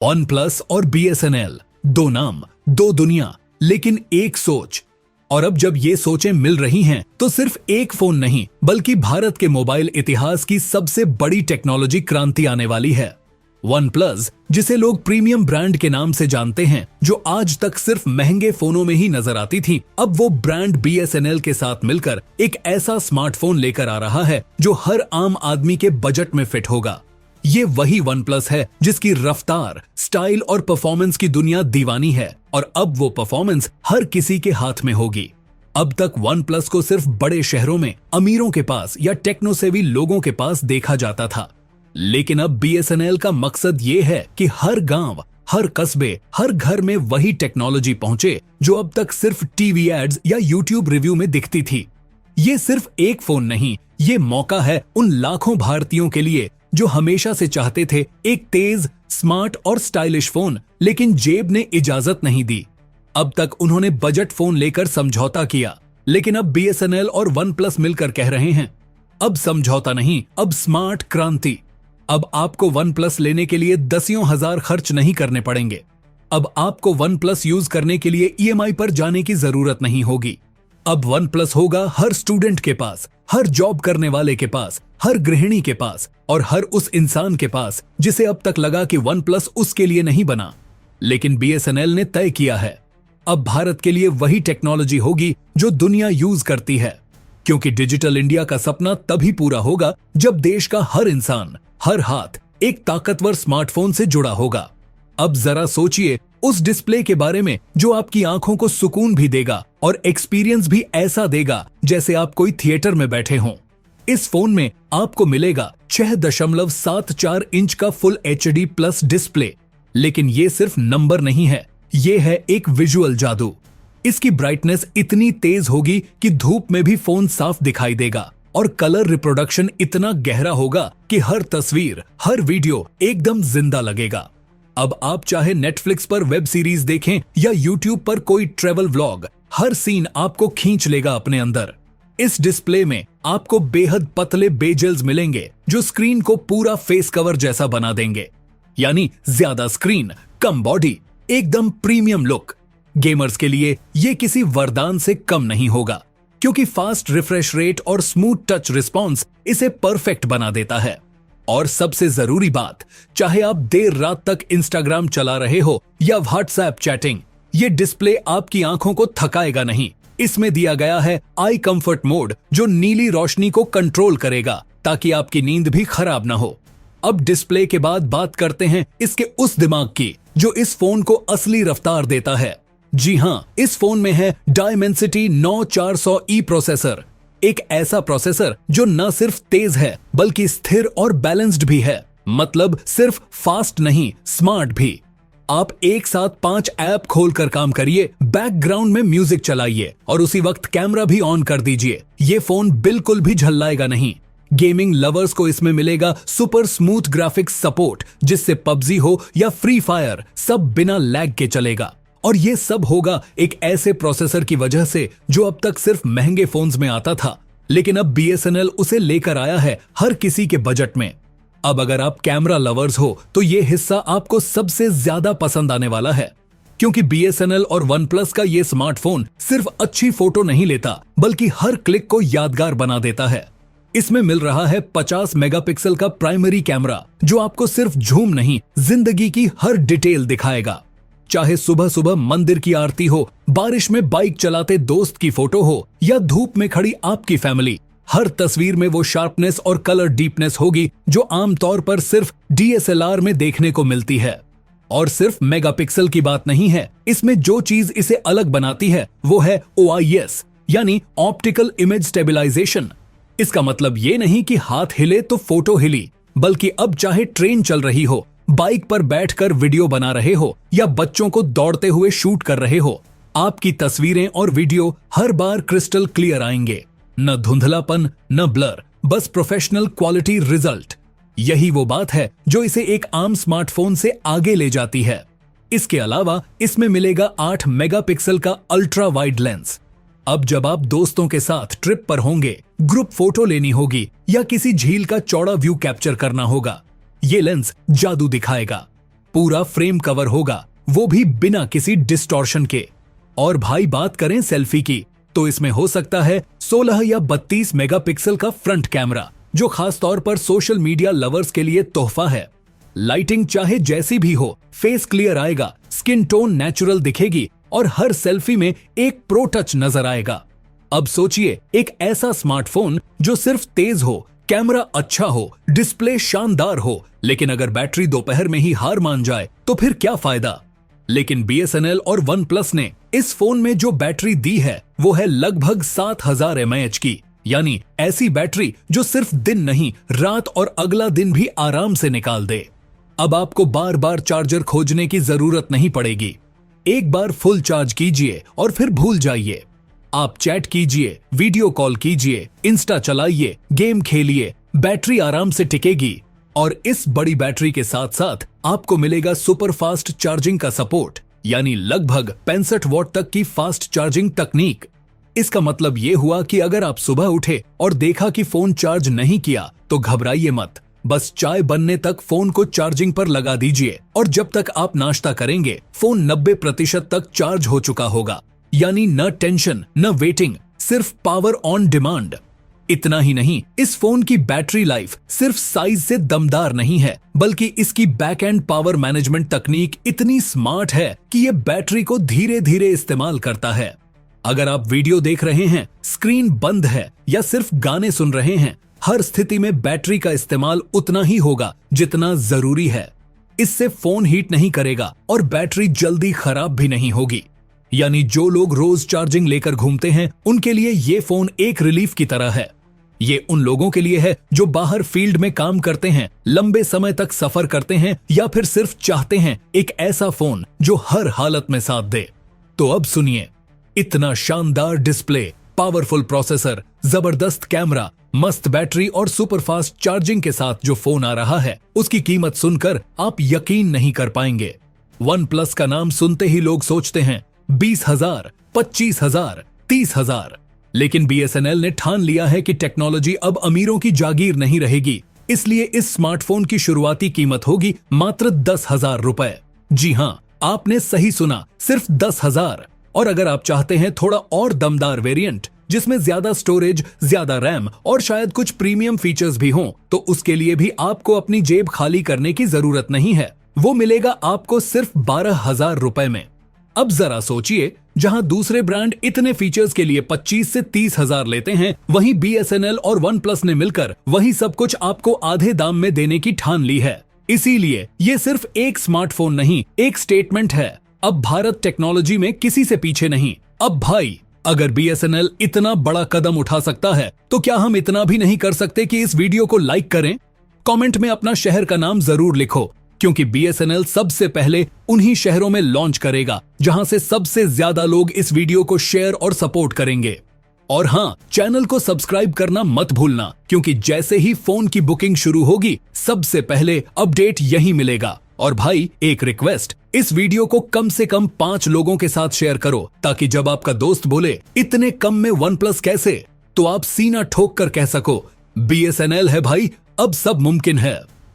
One plus और BSNL, दो नाम, दो दुनिया, लेकिन एक सोच। और अब जब ये सोचें मिल रही हैं, तो सिर्फ एक फोन नहीं बल्कि भारत के मोबाइल इतिहास की सबसे बड़ी टेक्नोलॉजी क्रांति आने वाली है। वन प्लस, जिसे लोग प्रीमियम ब्रांड के नाम से जानते हैं, जो आज तक सिर्फ महंगे फोनों में ही नजर आती थी, अब वो ब्रांड BSNL के साथ मिलकर एक ऐसा स्मार्टफोन लेकर आ रहा है जो हर आम आदमी के बजट में फिट होगा। ये वही वन प्लस है जिसकी रफ्तार, स्टाइल और परफॉर्मेंस की दुनिया दीवानी है, और अब वो परफॉर्मेंस हर किसी के हाथ में होगी। अब तक वन प्लस को सिर्फ बड़े शहरों में, अमीरों के पास या टेक्नोसेवी लोगों के पास देखा जाता था, लेकिन अब BSNL का मकसद ये है कि हर गांव, हर कस्बे, हर घर में वही टेक्नोलॉजी पहुंचे जो अब तक सिर्फ टीवी एड्स या YouTube रिव्यू में दिखती थी। ये सिर्फ एक फोन नहीं, ये मौका है उन लाखों भारतीयों के लिए जो हमेशा से चाहते थे एक तेज, स्मार्ट और स्टाइलिश फोन, लेकिन जेब ने इजाजत नहीं दी। अब तक उन्होंने बजट फोन लेकर समझौता किया, लेकिन अब BSNL और वन प्लस मिलकर कह रहे हैं, अब समझौता नहीं, अब स्मार्ट क्रांति। अब आपको वन प्लस लेने के लिए दसियों हजार खर्च नहीं करने पड़ेंगे। अब आपको वन प्लस यूज करने के लिए EMI पर जाने की जरूरत नहीं होगी। अब वन प्लस होगा हर स्टूडेंट के पास, हर जॉब करने वाले के पास, हर गृहिणी के पास और हर उस इंसान के पास जिसे अब तक लगा कि वन प्लस उसके लिए नहीं बना, लेकिन BSNL ने तय किया है। अब भारत के लिए वही टेक्नोलॉजी होगी जो दुनिया यूज करती है, क्योंकि डिजिटल इंडिया का सपना तभी पूरा होगा जब देश का हर इंसान, हर हाथ एक ताकतवर स्मार्टफोन से जुड़ा होगा। अब जरा सोचिए उस डिस्प्ले के बारे में जो आपकी आंखों को सुकून भी देगा और एक्सपीरियंस भी ऐसा देगा जैसे आप कोई थिएटर में बैठे हों। इस फोन में आपको मिलेगा 6.74 इंच का फुल HD प्लस डिस्प्ले, लेकिन ये सिर्फ नंबर नहीं है, ये है एक विजुअल जादू। इसकी ब्राइटनेस इतनी तेज होगी कि धूप में भी फोन साफ दिखाई देगा, और कलर रिप्रोडक्शन इतना गहरा होगा कि हर तस्वीर, हर वीडियो एकदम जिंदा लगेगा। अब आप चाहे नेटफ्लिक्स पर वेब सीरीज देखें या YouTube पर कोई ट्रेवल व्लॉग, हर सीन आपको खींच लेगा अपने अंदर। इस डिस्प्ले में आपको बेहद पतले बेजेल्स मिलेंगे जो स्क्रीन को पूरा फेस कवर जैसा बना देंगे, यानी ज्यादा स्क्रीन, कम बॉडी, एकदम प्रीमियम लुक। गेमर्स के लिए ये किसी वरदान से कम नहीं होगा, क्योंकि फास्ट रिफ्रेश रेट और स्मूथ टच रिस्पॉन्स इसे परफेक्ट बना देता है। और सबसे जरूरी बात, चाहे आप देर रात तक इंस्टाग्राम चला रहे हो या व्हाट्सएप चैटिंग, ये डिस्प्ले आपकी आंखों को थकाएगा नहीं। इसमें दिया गया है आई कंफर्ट मोड, जो नीली रोशनी को कंट्रोल करेगा ताकि आपकी नींद भी खराब ना हो। अब डिस्प्ले के बाद बात करते हैं इसके उस दिमाग की जो इस फोन को असली रफ्तार देता है। जी हाँ, इस फोन में है Dimensity 9400E प्रोसेसर, एक ऐसा प्रोसेसर जो न सिर्फ तेज है बल्कि स्थिर और बैलेंस्ड भी है। मतलब सिर्फ फास्ट नहीं, स्मार्ट भी। आप एक साथ 5 ऐप खोलकर काम करिए, बैकग्राउंड में म्यूजिक चलाइए और उसी वक्त कैमरा भी ऑन कर दीजिए। ये फोन बिल्कुल भी झल्लाएगा नहीं। गेमिंग लवर्स को इसमें मिलेगा सुपर स्मूथ ग्राफिक्स सपोर्ट, जिससे PUBG हो या फ्री फायर, सब बिना लैग के चलेगा। और ये सब होगा एक ऐसे प्रोसेसर की वजह से जो अब तक सिर्फ महंगे फोन्स में आता था, लेकिन अब BSNL उसे लेकर आया है हर किसी के बजट में। अब अगर आप कैमरा लवर्स हो तो ये हिस्सा आपको सबसे ज्यादा पसंद आने वाला है, क्योंकि BSNL और वन प्लस का ये स्मार्टफोन सिर्फ अच्छी फोटो नहीं लेता बल्कि हर क्लिक को यादगार बना देता है। इसमें मिल रहा है 50 मेगापिक्सल का प्राइमरी कैमरा, जो आपको सिर्फ झूम नहीं, जिंदगी की हर डिटेल दिखाएगा। चाहे सुबह सुबह मंदिर की आरती हो, बारिश में बाइक चलाते दोस्त की फोटो हो या धूप में खड़ी आपकी फैमिली, हर तस्वीर में वो शार्पनेस और कलर डीपनेस होगी जो आमतौर पर सिर्फ DSLR में देखने को मिलती है। और सिर्फ मेगापिक्सल की बात नहीं है, इसमें जो चीज इसे अलग बनाती है वो है OIS, यानी ऑप्टिकल इमेज स्टेबलाइजेशन। इसका मतलब ये नहीं कि हाथ हिले तो फोटो हिली, बल्कि अब चाहे ट्रेन चल रही हो, बाइक पर बैठकर वीडियो बना रहे हो या बच्चों को दौड़ते हुए शूट कर रहे हो, आपकी तस्वीरें और वीडियो हर बार क्रिस्टल क्लियर आएंगे। न धुंधलापन, न ब्लर, बस प्रोफेशनल क्वालिटी रिजल्ट। यही वो बात है जो इसे एक आम स्मार्टफोन से आगे ले जाती है। इसके अलावा इसमें मिलेगा 8 मेगापिक्सल का अल्ट्रा वाइड लेंस। अब जब आप दोस्तों के साथ ट्रिप पर होंगे, ग्रुप फोटो लेनी होगी या किसी झील का चौड़ा व्यू कैप्चर करना होगा, ये लेंस जादू दिखाएगा। पूरा फ्रेम कवर होगा, वो भी बिना किसी डिस्टॉर्शन के। और भाई बात करें सेल्फी की, तो इसमें हो सकता है 16 या 32 मेगापिक्सल का फ्रंट कैमरा, जो खास तौर पर सोशल मीडिया लवर्स के लिए तोहफा है। लाइटिंग चाहे जैसी भी हो, फेस क्लियर आएगा, स्किन टोन नेचुरल दिखेगी और हर सेल्फी में एक प्रो टच नजर आएगा। अब सोचिए, एक ऐसा स्मार्टफोन जो सिर्फ तेज हो, कैमरा अच्छा हो, डिस्प्ले शानदार हो, लेकिन अगर बैटरी दोपहर में ही हार मान जाए तो फिर क्या फायदा। लेकिन BSNL और OnePlus ने इस फोन में जो बैटरी दी है वो है लगभग 7000 mAh की, यानी ऐसी बैटरी जो सिर्फ दिन नहीं, रात और अगला दिन भी आराम से निकाल दे। अब आपको बार बार चार्जर खोजने की जरूरत नहीं पड़ेगी। एक बार फुल चार्ज कीजिए और फिर भूल जाइए। आप चैट कीजिए, वीडियो कॉल कीजिए, इंस्टा चलाइए, गेम खेलिए, बैटरी आराम से टिकेगी। और इस बड़ी बैटरी के साथ साथ आपको मिलेगा सुपर फास्ट चार्जिंग का सपोर्ट, यानी लगभग 65 वॉट तक की फास्ट चार्जिंग तकनीक। इसका मतलब ये हुआ कि अगर आप सुबह उठे और देखा कि फोन चार्ज नहीं किया तो घबराइए मत, बस चाय बनने तक फोन को चार्जिंग पर लगा दीजिए और जब तक आप नाश्ता करेंगे फोन 90% तक चार्ज हो चुका होगा। यानी न टेंशन न वेटिंग, सिर्फ पावर ऑन डिमांड। इतना ही नहीं, इस फोन की बैटरी लाइफ सिर्फ साइज से दमदार नहीं है, बल्कि इसकी बैक एंड पावर मैनेजमेंट तकनीक इतनी स्मार्ट है कि ये बैटरी को धीरे धीरे इस्तेमाल करता है। अगर आप वीडियो देख रहे हैं, स्क्रीन बंद है या सिर्फ गाने सुन रहे हैं, हर स्थिति में बैटरी का इस्तेमाल उतना ही होगा जितना जरूरी है। इससे फोन हीट नहीं करेगा और बैटरी जल्दी खराब भी नहीं होगी। यानी जो लोग रोज चार्जिंग लेकर घूमते हैं, उनके लिए ये फोन एक रिलीफ की तरह है। ये उन लोगों के लिए है जो बाहर फील्ड में काम करते हैं, लंबे समय तक सफर करते हैं या फिर सिर्फ चाहते हैं एक ऐसा फोन जो हर हालत में साथ दे। तो अब सुनिए, इतना शानदार डिस्प्ले, पावरफुल प्रोसेसर, जबरदस्त कैमरा, मस्त बैटरी और सुपरफास्ट चार्जिंग के साथ जो फोन आ रहा है, उसकी कीमत सुनकर आप यकीन नहीं कर पाएंगे। OnePlus का नाम सुनते ही लोग सोचते हैं 20,000, 25,000, 30,000। लेकिन BSNL ने ठान लिया है कि टेक्नोलॉजी अब अमीरों की जागीर नहीं रहेगी, इसलिए इस स्मार्टफोन की शुरुआती कीमत होगी मात्र 10,000 रुपए। जी हाँ, आपने सही सुना, सिर्फ 10,000। और अगर आप चाहते हैं थोड़ा और दमदार वेरिएंट जिसमें ज्यादा स्टोरेज, ज्यादा रैम और शायद कुछ प्रीमियम फीचर्स भी हों, तो उसके लिए भी आपको अपनी जेब खाली करने की जरूरत नहीं है। वो मिलेगा आपको सिर्फ 12,000 रुपए में। अब जरा सोचिए, जहां दूसरे ब्रांड इतने फीचर्स के लिए 25 से 30,000 लेते हैं, वहीं BSNL और OnePlus ने मिलकर वही सब कुछ आपको आधे दाम में देने की ठान ली है। इसीलिए ये सिर्फ एक स्मार्टफोन नहीं, एक स्टेटमेंट है। अब भारत टेक्नोलॉजी में किसी से पीछे नहीं। अब भाई, अगर BSNL इतना बड़ा कदम उठा सकता है, तो क्या हम इतना भी नहीं कर सकते कि इस वीडियो को लाइक करें? कमेंट में अपना शहर का नाम जरूर लिखो, क्योंकि BSNL सबसे पहले उन्हीं शहरों में लॉन्च करेगा जहां से सबसे ज्यादा लोग इस वीडियो को शेयर और सपोर्ट करेंगे। और हाँ, चैनल को सब्सक्राइब करना मत भूलना, क्योंकि जैसे ही फोन की बुकिंग शुरू होगी, सबसे पहले अपडेट यही मिलेगा। और भाई, एक रिक्वेस्ट, इस वीडियो को कम से कम 5 लोगों के साथ शेयर करो, ताकि जब आपका दोस्त बोले इतने कम में OnePlus कैसे, तो आप सीना ठोक कर कह सको, BSNL है भाई, अब सब मुमकिन है।